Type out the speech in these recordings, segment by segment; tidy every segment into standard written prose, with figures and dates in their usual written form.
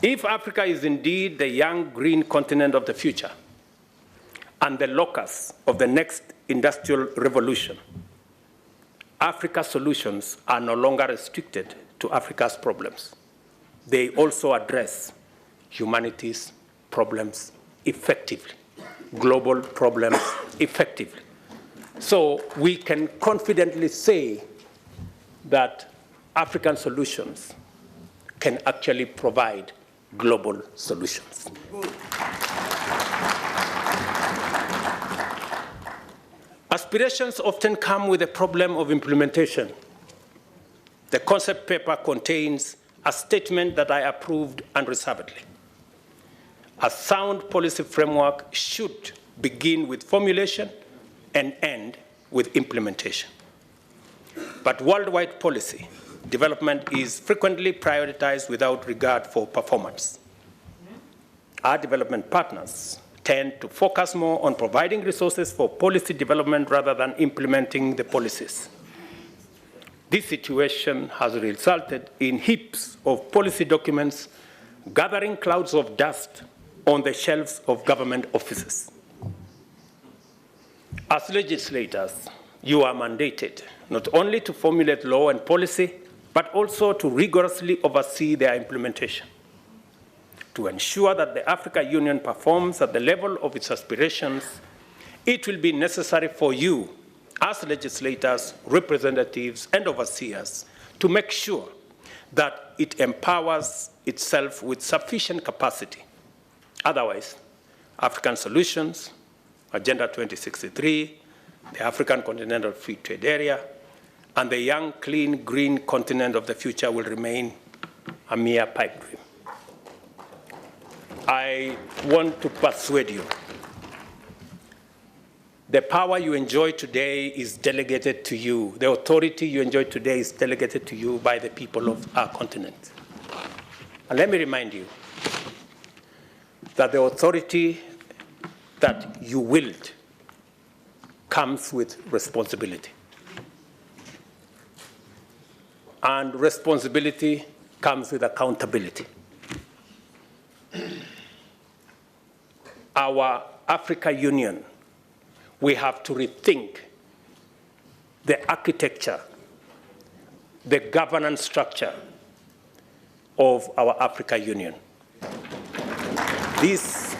If Africa is indeed the young green continent of the future and the locus of the next industrial revolution, Africa's solutions are no longer restricted to Africa's problems. They also address humanity's problems effectively, global problems effectively. So we can confidently say that African solutions can actually provide global solutions. Aspirations often come with a problem of implementation. The concept paper contains a statement that I approved unreservedly. A sound policy framework should begin with formulation and end with implementation. But worldwide policy development is frequently prioritized without regard for performance. Our development partners tend to focus more on providing resources for policy development rather than implementing the policies. This situation has resulted in heaps of policy documents gathering clouds of dust on the shelves of government offices. As legislators, you are mandated not only to formulate law and policy, but also to rigorously oversee their implementation. To ensure that the African Union performs at the level of its aspirations, it will be necessary for you, as legislators, representatives, and overseers, to make sure that it empowers itself with sufficient capacity. Otherwise, African solutions, Agenda 2063, the African Continental Free Trade Area, and the young, clean, green continent of the future will remain a mere pipe dream. I want to persuade you. The power you enjoy today is delegated to you. The authority you enjoy today is delegated to you by the people of our continent. And let me remind you that the authority that you wield comes with responsibility. And responsibility comes with accountability. Our Africa Union, we have to rethink the architecture, the governance structure of our Africa Union. This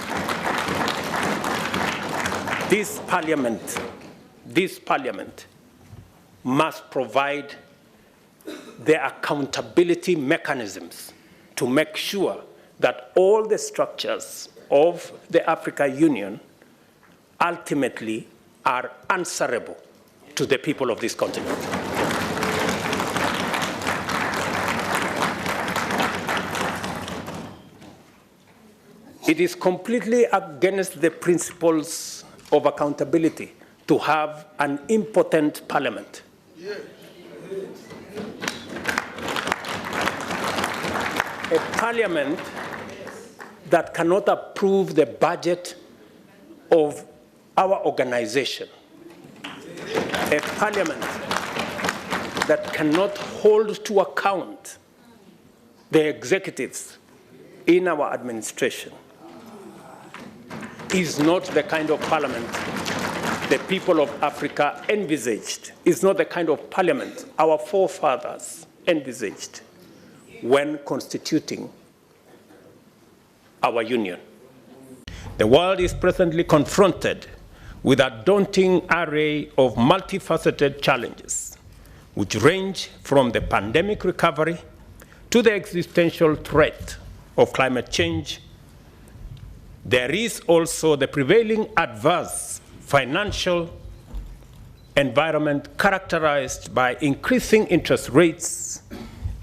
parliament must provide the accountability mechanisms to make sure that all the structures of the Africa Union ultimately are answerable to the people of this continent. It is completely against the principles of accountability to have an impotent parliament. A parliament that cannot approve the budget of our organization. A parliament that cannot hold to account the executives in our administration is not the kind of parliament the people of Africa envisaged. Is not the kind of parliament our forefathers envisaged when constituting our union. The world is presently confronted with a daunting array of multifaceted challenges, which range from the pandemic recovery to the existential threat of climate change. There is also the prevailing adverse financial environment characterized by increasing interest rates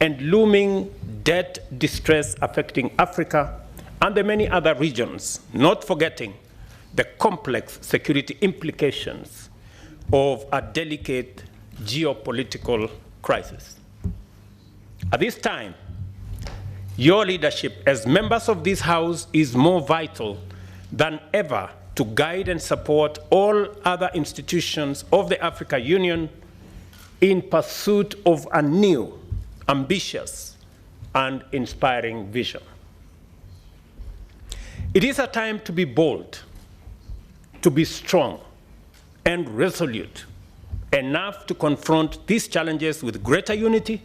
and looming debt distress affecting Africa and the many other regions, not forgetting the complex security implications of a delicate geopolitical crisis. At this time, your leadership as members of this House is more vital than ever to guide and support all other institutions of the African Union in pursuit of a new, ambitious, and inspiring vision. It is a time to be bold, to be strong and resolute enough to confront these challenges with greater unity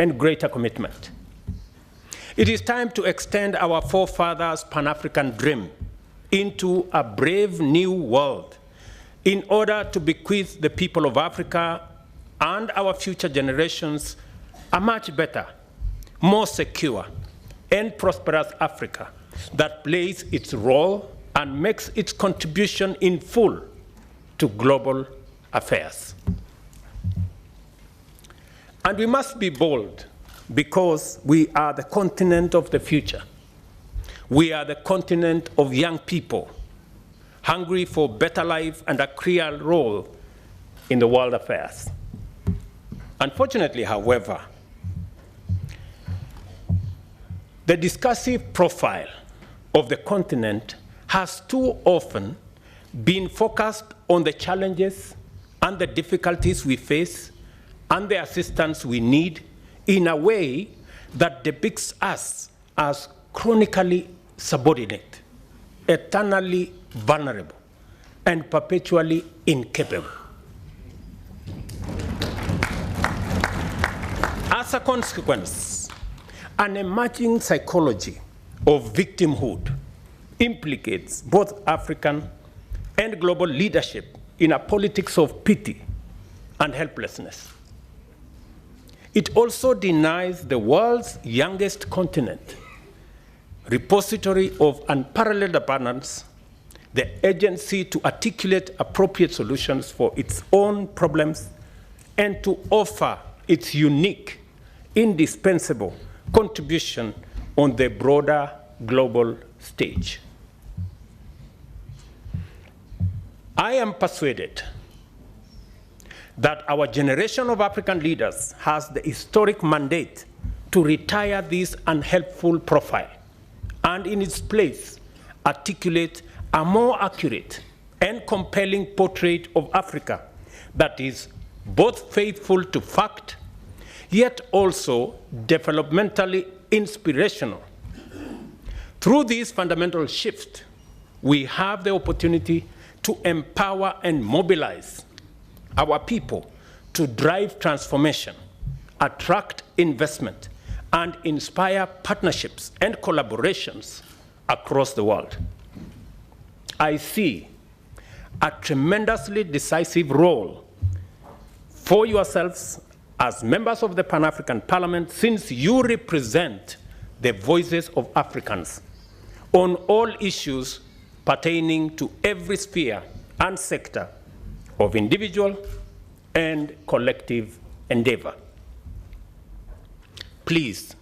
and greater commitment. It is time to extend our forefathers' Pan-African dream into a brave new world in order to bequeath the people of Africa and our future generations a much better, more secure, and prosperous Africa that plays its role and makes its contribution in full to global affairs. And we must be bold because we are the continent of the future. We are the continent of young people, hungry for better life and a clear role in the world affairs. Unfortunately, however, the discursive profile of the continent has too often been focused on the challenges and the difficulties we face and the assistance we need in a way that depicts us as chronically subordinate, eternally vulnerable, and perpetually incapable. As a consequence, an emerging psychology of victimhood implicates both African and global leadership in a politics of pity and helplessness. It also denies the world's youngest continent, repository of unparalleled abundance, the agency to articulate appropriate solutions for its own problems and to offer its unique, indispensable contribution on the broader global stage. I am persuaded that our generation of African leaders has the historic mandate to retire this unhelpful profile and in its place articulate a more accurate and compelling portrait of Africa that is both faithful to fact, yet also developmentally inspirational. Through this fundamental shift, we have the opportunity to empower and mobilize our people to drive transformation, attract investment, and inspire partnerships and collaborations across the world. I see a tremendously decisive role for yourselves as members of the Pan-African Parliament, since you represent the voices of Africans on all issues pertaining to every sphere and sector of individual and collective endeavor. Please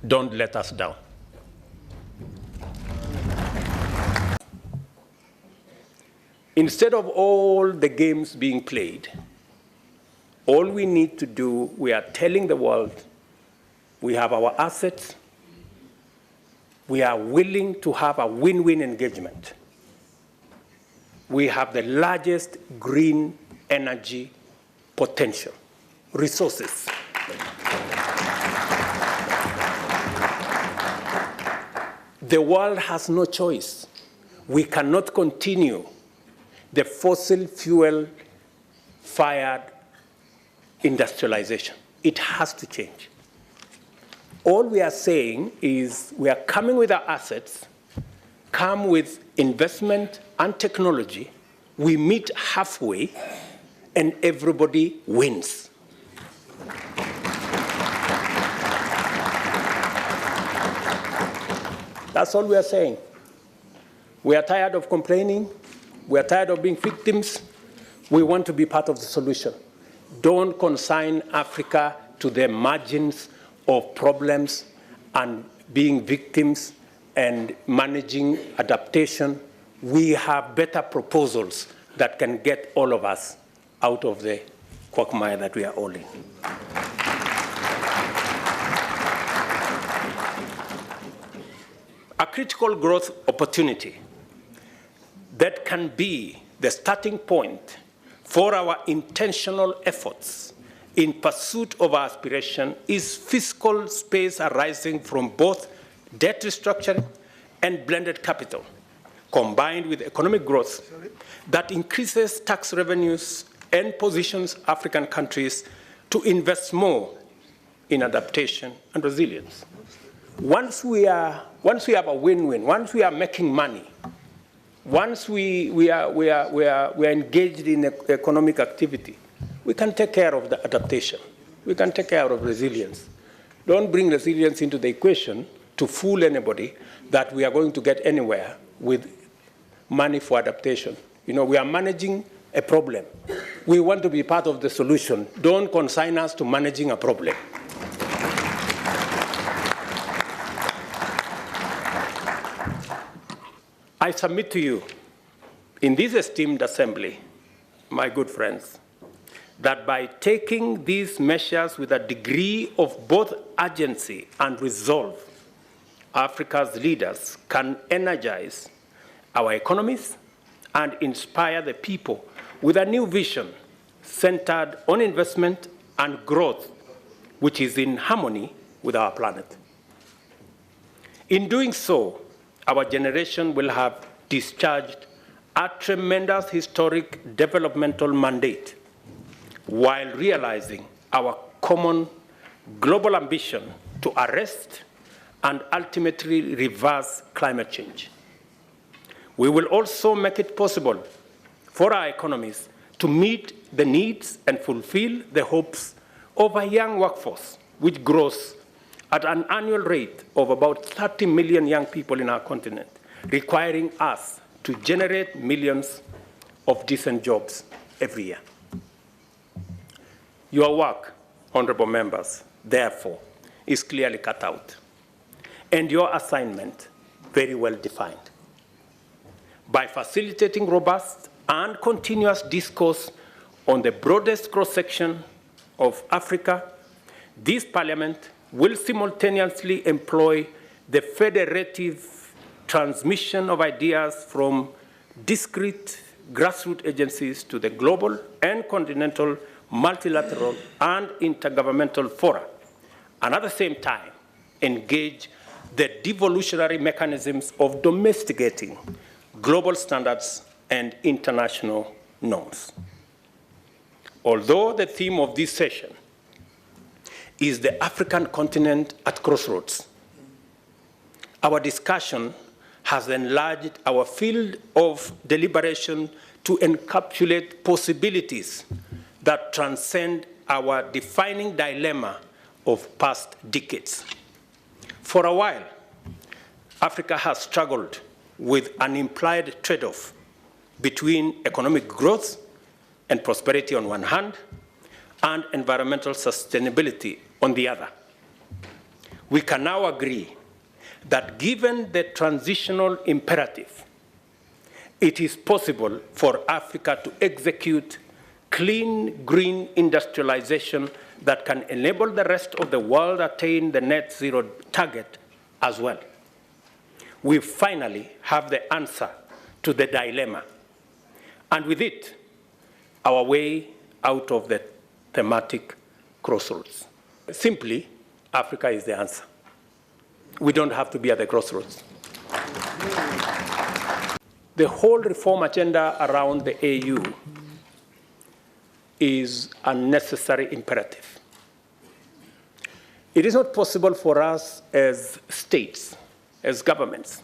don't let us down. Instead of all the games being played, all we need to do, we are telling the world, we have our assets, we are willing to have a win-win engagement. We have the largest green energy potential, resources. The world has no choice. We cannot continue the fossil fuel-fired industrialization. It has to change. All we are saying is we are coming with our assets, come with investment and technology, we meet halfway, and everybody wins. That's all we are saying. We are tired of complaining. We are tired of being victims. We want to be part of the solution. Don't consign Africa to the margins of problems and being victims and managing adaptation. We have better proposals that can get all of us out of the quagmire that we are all in. A critical growth opportunity that can be the starting point for our intentional efforts in pursuit of our aspiration is fiscal space arising from both debt restructuring and blended capital, combined with economic growth that increases tax revenues and positions African countries to invest more in adaptation and resilience. Once we have a win-win, once we are making money, once we are engaged in economic activity, we can take care of the adaptation. We can take care of resilience. Don't bring resilience into the equation to fool anybody that we are going to get anywhere with money for adaptation. You know, we are managing a problem. We want to be part of the solution. Don't consign us to managing a problem. I submit to you, in this esteemed assembly, my good friends, that by taking these measures with a degree of both urgency and resolve, Africa's leaders can energize our economies and inspire the people with a new vision centered on investment and growth, which is in harmony with our planet. In doing so, our generation will have discharged a tremendous historic developmental mandate while realizing our common global ambition to arrest and ultimately reverse climate change. We will also make it possible for our economies to meet the needs and fulfill the hopes of a young workforce, which grows at an annual rate of about 30 million young people in our continent, requiring us to generate millions of decent jobs every year. Your work, honorable members, therefore, is clearly cut out, and your assignment very well defined. By facilitating robust and continuous discourse on the broadest cross-section of Africa, this Parliament will simultaneously employ the federative transmission of ideas from discrete grassroots agencies to the global and continental, multilateral and intergovernmental fora, and at the same time engage the devolutionary mechanisms of domesticating global standards and international norms. Although the theme of this session is the African continent at crossroads, our discussion has enlarged our field of deliberation to encapsulate possibilities that transcend our defining dilemma of past decades. For a while, Africa has struggled with an implied trade-off between economic growth and prosperity on one hand, and environmental sustainability on the other. We can now agree that given the transitional imperative, it is possible for Africa to execute clean, green industrialization that can enable the rest of the world to attain the net zero target as well. We finally have the answer to the dilemma, and with it, our way out of the thematic crossroads. Simply, Africa is the answer. We don't have to be at the crossroads. The whole reform agenda around the AU is a necessary imperative. It is not possible for us as states, as governments,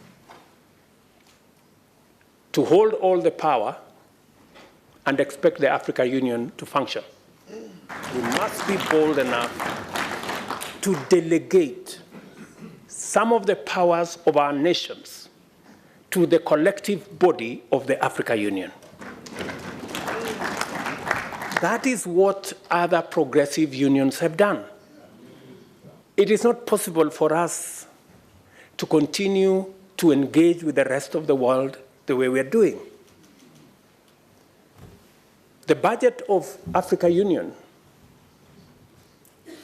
to hold all the power and expect the African Union to function. We must be bold enough to delegate some of the powers of our nations to the collective body of the African Union. That is what other progressive unions have done. It is not possible for us to continue to engage with the rest of the world the way we are doing. The budget of African Union,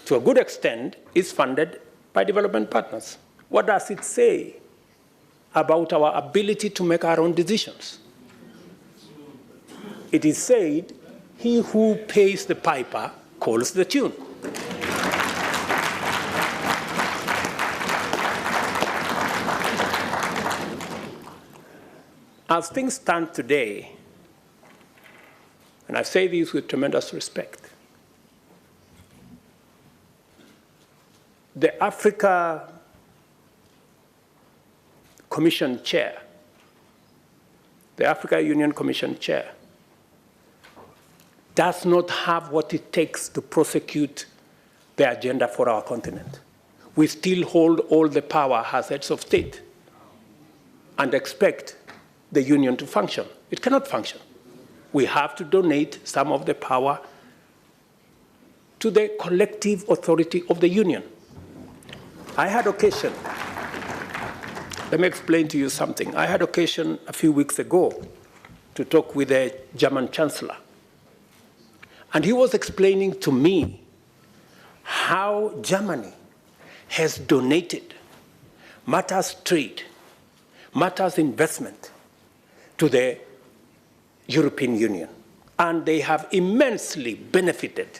to a good extent, is funded by development partners. What does it say about our ability to make our own decisions? It is said, he who pays the piper calls the tune. As things stand today, and I say this with tremendous respect, the Africa Commission Chair, the Africa Union Commission Chair, does not have what it takes to prosecute the agenda for our continent. We still hold all the power as heads of state and expect the union to function. It cannot function. We have to donate some of the power to the collective authority of the union. I had occasion, let me explain to you something. I had occasion a few weeks ago to talk with the German Chancellor. And he was explaining to me how Germany has donated matters trade, matters investment to the European Union. And they have immensely benefited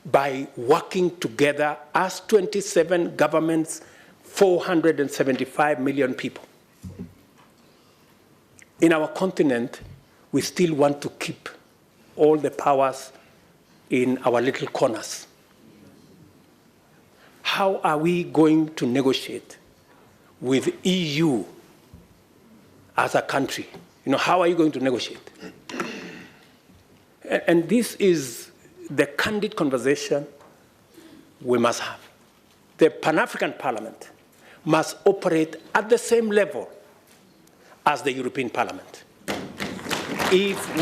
by working together as 27 governments, 475 million people. In our continent, we still want to keep all the powers in our little corners. How are we going to negotiate with EU as a country? You know, how are you going to negotiate? And this is the candid conversation we must have. The Pan-African Parliament must operate at the same level as the European Parliament. If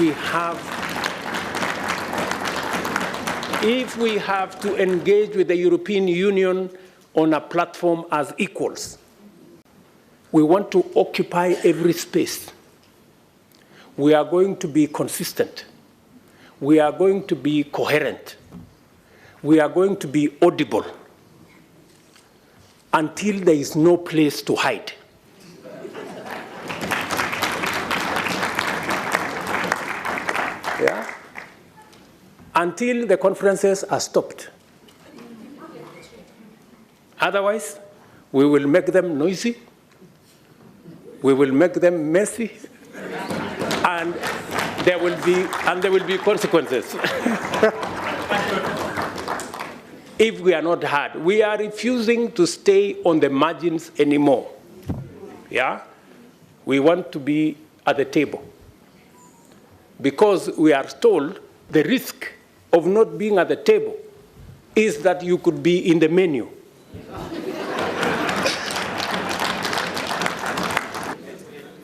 we have to engage with the European Union on a platform as equals, we want to occupy every space. We are going to be consistent. We are going to be coherent. We are going to be audible until there is no place to hide. Yeah? Until the conferences are stopped. Otherwise, we will make them noisy, we will make them messy, and there will be consequences. If we are not heard, we are refusing to stay on the margins anymore. Yeah? We want to be at the table. Because we are told the risk of not being at the table is that you could be in the menu.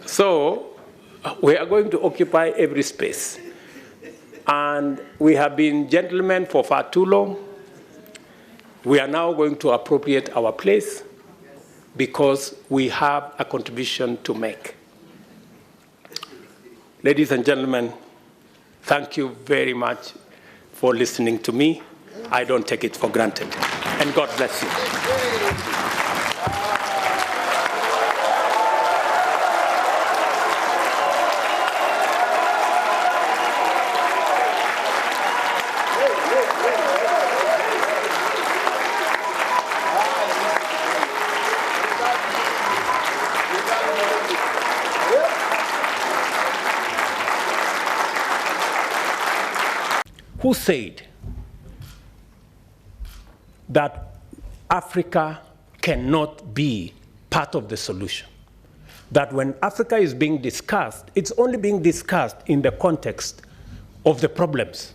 So we are going to occupy every space. And we have been gentlemen for far too long. We are now going to appropriate our place because we have a contribution to make. Ladies and gentlemen, thank you very much for listening to me. I don't take it for granted. And God bless you. Who said that Africa cannot be part of the solution? That when Africa is being discussed, it's only being discussed in the context of the problems.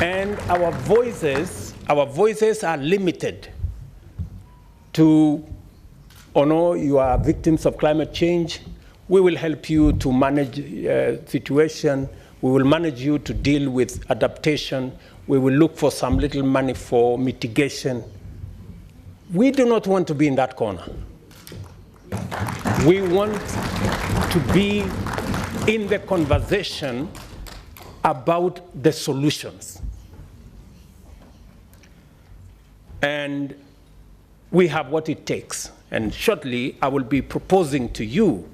And our voices are limited to, oh no, you are victims of climate change. We will help you to manage situation. We will manage you to deal with adaptation. We will look for some little money for mitigation. We do not want to be in that corner. We want to be in the conversation about the solutions. And we have what it takes. And shortly, I will be proposing to you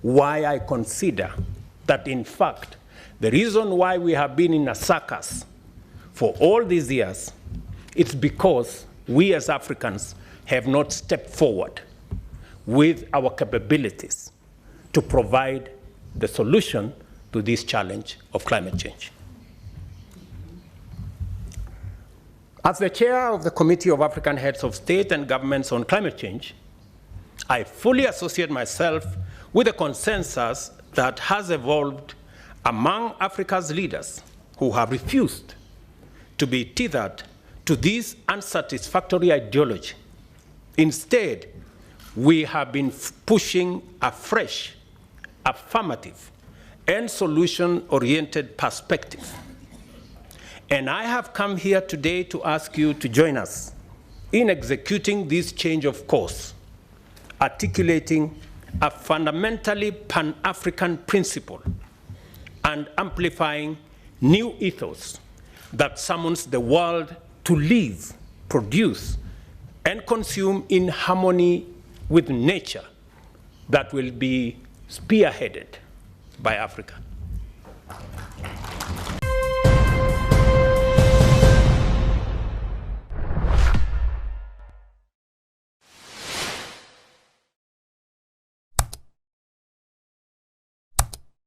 why I consider that, in fact, the reason why we have been in a circus for all these years, it's because we as Africans have not stepped forward with our capabilities to provide the solution to this challenge of climate change. As the chair of the Committee of African Heads of State and Governments on Climate Change, I fully associate myself with the consensus that has evolved among Africa's leaders who have refused to be tethered to this unsatisfactory ideology. Instead, we have been pushing a fresh, affirmative, and solution-oriented perspective. And I have come here today to ask you to join us in executing this change of course, articulating a fundamentally Pan-African principle and amplifying new ethos that summons the world to live, produce, and consume in harmony with nature that will be spearheaded by Africa.